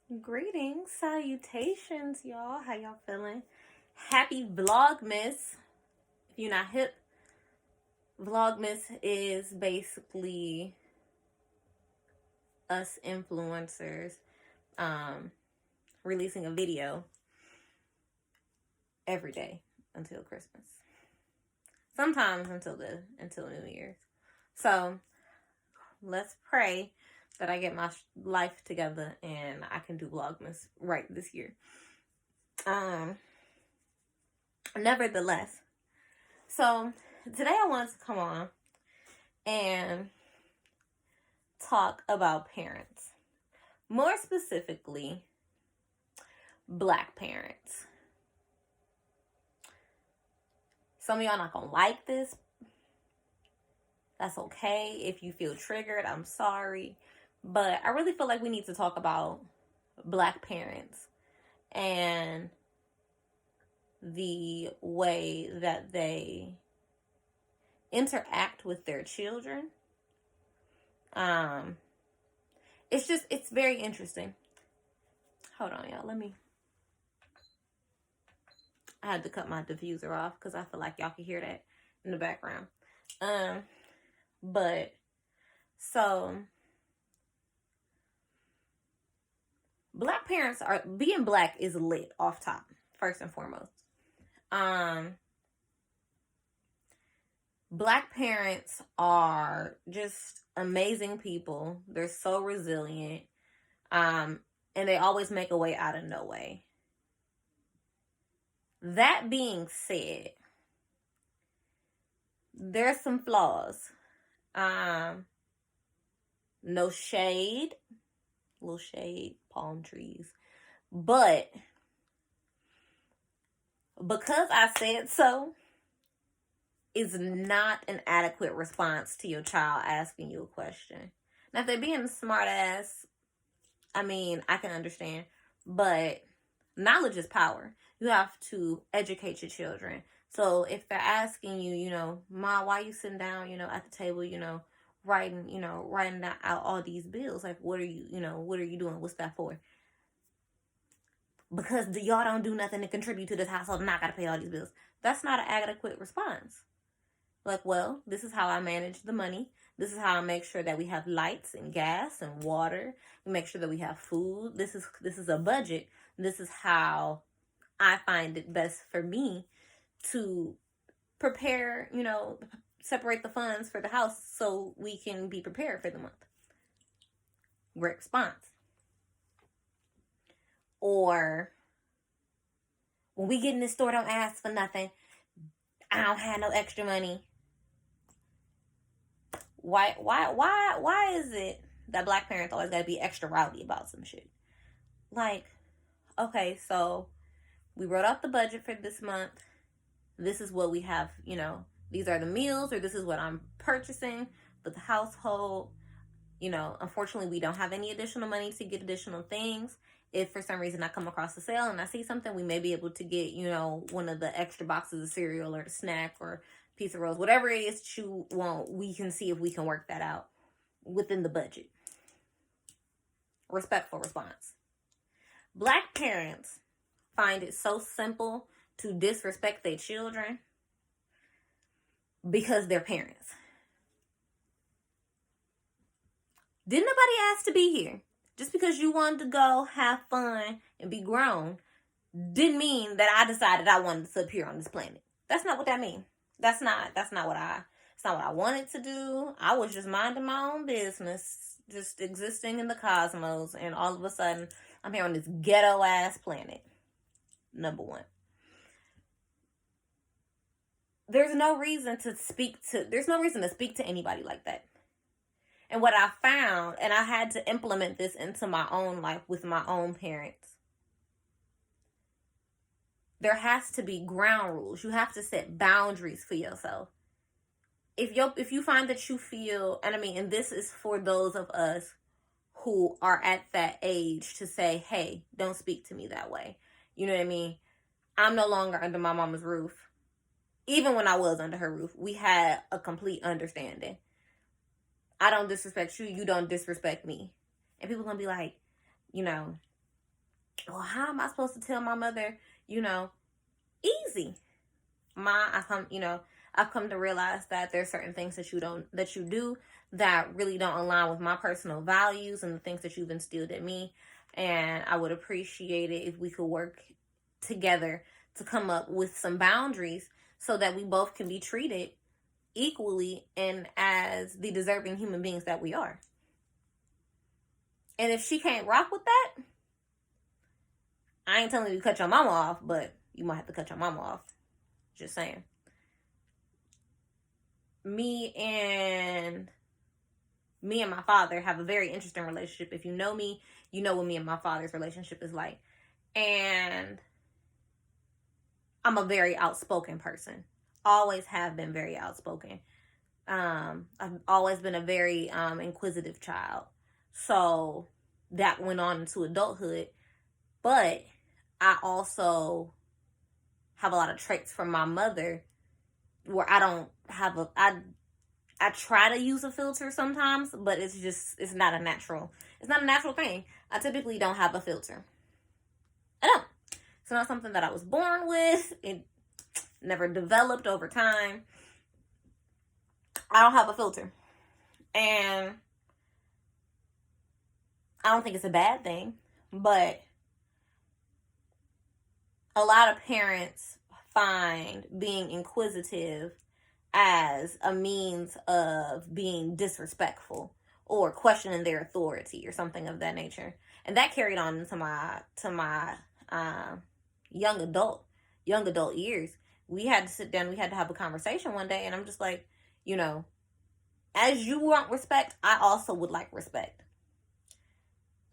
Greetings, salutations, y'all. How y'all feeling? Happy Vlogmas. If you're not hip, Vlogmas is basically us influencers releasing a video every day until Christmas. Sometimes until New Year's. So let's pray that I get my life together and I can do Vlogmas right this year. Nevertheless, so today I wanted to come on and talk about parents. More specifically, Black parents. Some of y'all not gonna like this. That's okay. If you feel triggered, I'm sorry. But I really feel like we need to talk about Black parents and the way that they interact with their children. It's very interesting. Hold on, y'all. I had to cut my diffuser off because I feel like y'all can hear that in the background. But so Black parents being Black is lit off top, first and foremost. Black parents are just amazing people. They're so resilient. And they always make a way out of no way. That being said, there's some flaws. No shade. Little shade, palm trees. But because I said so is not an adequate response to your child asking you a question. Now, if they're being a smart ass, I can understand. But knowledge is power. You have to educate your children. So if they're asking you, Ma, why you sitting down, at the table, writing out all these bills? Like, what are you doing? What's that for? Because y'all don't do nothing to contribute to this household and I gotta pay all these bills. That's not an adequate response. Like, well, this is how I manage the money. This is how I make sure that we have lights and gas and water. We make sure that we have food. This is a budget. This is how I find it best for me to prepare, separate the funds for the house so we can be prepared for the month. Great response. Or, when we get in the store, don't ask for nothing. I don't have no extra money. Why is it that Black parents always gotta be extra rowdy about some shit? Like, okay, so we wrote out the budget for this month. This is what we have, these are the meals, or this is what I'm purchasing for the household. Unfortunately, we don't have any additional money to get additional things. If for some reason I come across a sale and I see something, we may be able to get, one of the extra boxes of cereal or a snack or piece of rolls, whatever it is that you want. We can see if we can work that out within the budget. Respectful response. Black parents find it so simple to disrespect their children because they're parents. Didn't nobody ask to be here. Just because you wanted to go have fun and be grown didn't mean that I decided I wanted to appear on this planet. That's not what that means. That's not what I wanted to do. I was just minding my own business, just existing in the cosmos, and all of a sudden I'm here on this ghetto ass planet. Number one. There's no reason to speak to anybody like that. And what I found, and I had to implement this into my own life with my own parents, there has to be ground rules. You have to set boundaries for yourself. If you find that you feel, and this is for those of us who are at that age to say, hey, don't speak to me that way. You know what I mean? I'm no longer under my mama's roof. Even when I was under her roof, we had a complete understanding. I don't disrespect you. You don't disrespect me. And people gonna be like, Well, how am I supposed to tell my mother, easy? I've come to realize that there's certain things that you do that really don't align with my personal values and the things that you've instilled in me. And I would appreciate it if we could work together to come up with some boundaries so that we both can be treated equally and as the deserving human beings that we are. And if she can't rock with that, I ain't telling you to cut your mama off, but you might have to cut your mama off. Just saying. Me and my father have a very interesting relationship. If you know me, you know what me and my father's relationship is like. And I'm a very outspoken person. Always have been very outspoken. I've always been a very inquisitive child. So that went on into adulthood. But I also have a lot of traits from my mother where I don't have I try to use a filter sometimes, but it's not a natural thing. I typically don't have a filter. I don't. It's not something that I was born with. It never developed over time. I don't have a filter. And I don't think it's a bad thing, but a lot of parents find being inquisitive as a means of being disrespectful or questioning their authority or something of that nature. And that carried on into my young adult years. We had to sit down, we had to have a conversation one day, and I'm just like, as you want respect, I also would like respect.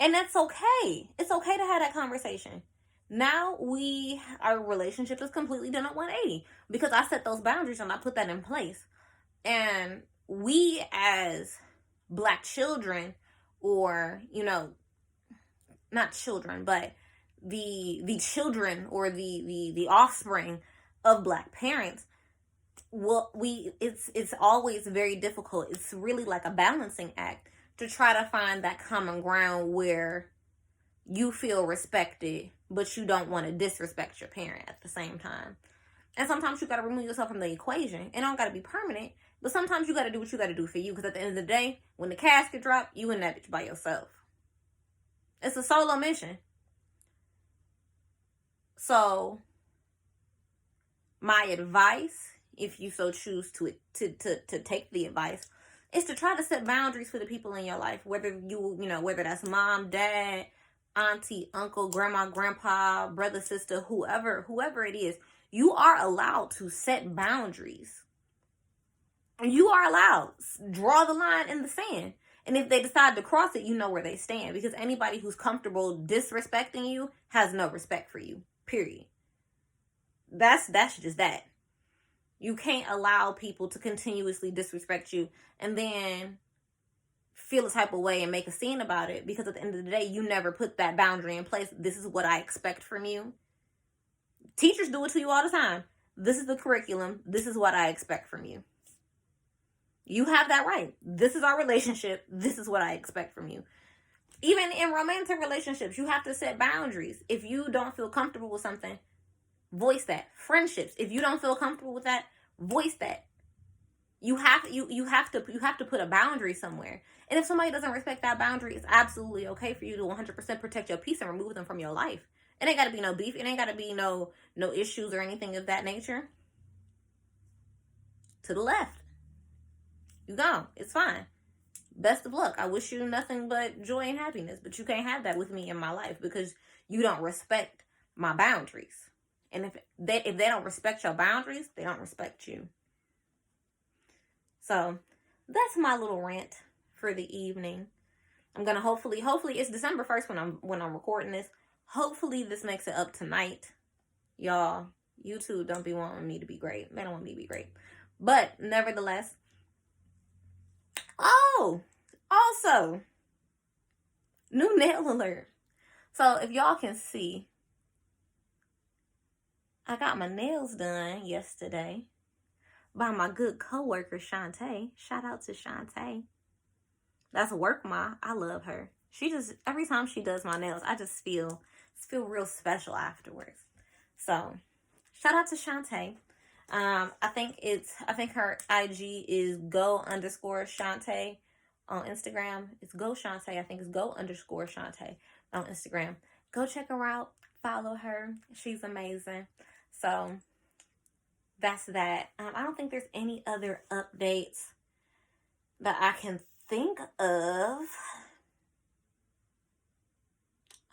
And that's okay. It's okay to have that conversation. Now our relationship is completely done at 180 because I set those boundaries and I put that in place. And we as Black children, or, not children, but the children or the offspring of Black parents, it's always very difficult. It's really like a balancing act to try to find that common ground where you feel respected, but you don't want to disrespect your parent at the same time. And sometimes you got to remove yourself from the equation. It don't got to be permanent, but sometimes you got to do what you got to do for you. Because at the end of the day, when the casket drop, you in that bitch by yourself. It's a solo mission. So, my advice, if you so choose to take the advice, is to try to set boundaries for the people in your life. Whether whether that's mom, dad, auntie, uncle, grandma, grandpa, brother, sister, whoever it is, you are allowed to set boundaries. You are allowed. Draw the line in the sand. And if they decide to cross it, you know where they stand. Because anybody who's comfortable disrespecting you has no respect for you. Period. That's just that. You can't allow people to continuously disrespect you and then feel a type of way and make a scene about it, because at the end of the day, you never put that boundary in place. This is what I expect from you. Teachers do it to you all the time. This is the curriculum. This is what I expect from you. You have that right. This is our relationship. This is what I expect from you. Even in romantic relationships, you have to set boundaries. If you don't feel comfortable with something, voice that. Friendships, if you don't feel comfortable with that, voice that. You have to put a boundary somewhere. And if somebody doesn't respect that boundary, it's absolutely okay for you to 100% protect your peace and remove them from your life. It ain't got to be no beef. It ain't got to be no issues or anything of that nature. To the left. You gone. It's fine. Best of luck. I wish you nothing but joy and happiness. But you can't have that with me in my life because you don't respect my boundaries. And if they don't respect your boundaries, they don't respect you. So that's my little rant for the evening. I'm gonna hopefully it's December 1st when I'm recording this. Hopefully this makes it up tonight. Y'all, YouTube don't be wanting me to be great. They don't want me to be great. But nevertheless. Oh, also, new nail alert. So if y'all can see, I got my nails done yesterday by my good coworker Shantae. Shout out to Shantae. That's WorkMa. I love her. She just, every time she does my nails, I just feel feel real special afterwards. So shout out to Shantae. I think her IG is go_Shantae on Instagram. It's go Shantae. I think it's go_Shantae on Instagram. Go check her out. Follow her. She's amazing. So that's that. I don't think there's any other updates that I can think of.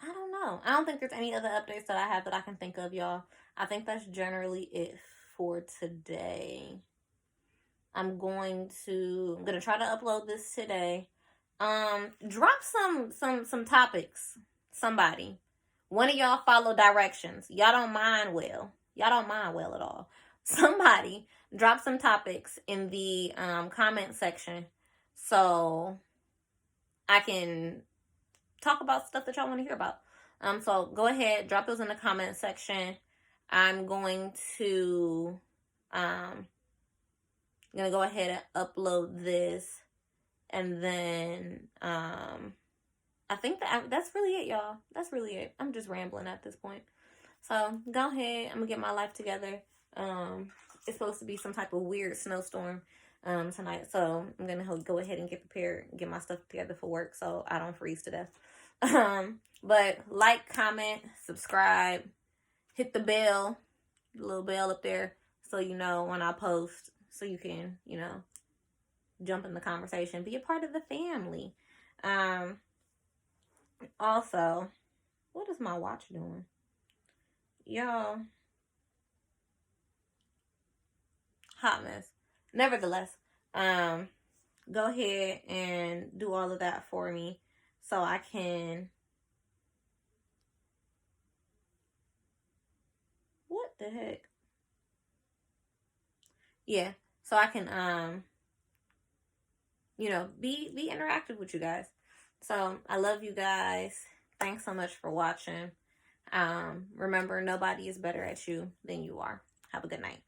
I don't know. I don't think there's any other updates that I have that I can think of, y'all. I think that's generally it for today. I'm gonna try to upload this today. Drop some topics. Somebody. One of y'all follow directions. Y'all don't mind well. Y'all don't mind well at all. Somebody drop some topics in the comment section so I can talk about stuff that y'all want to hear about. So go ahead, drop those in the comment section. I'm going to go ahead and upload this, and then I think that's really it, y'all. That's really it. I'm just rambling at this point. So go ahead. I'm gonna get my life together. It's supposed to be some type of weird snowstorm tonight, so I'm gonna go ahead and get prepared, get my stuff together for work, so I don't freeze to death. But like, comment, subscribe, hit the bell, the little bell up there, so you know when I post, so you can, jump in the conversation, be a part of the family. Also, what is my watch doing? Y'all, hot mess. Nevertheless, go ahead and do all of that for me so I can... What the heck? Yeah, so I can, be interactive with you guys. So I love you guys. Thanks so much for watching. Remember, nobody is better at you than you are. Have a good night.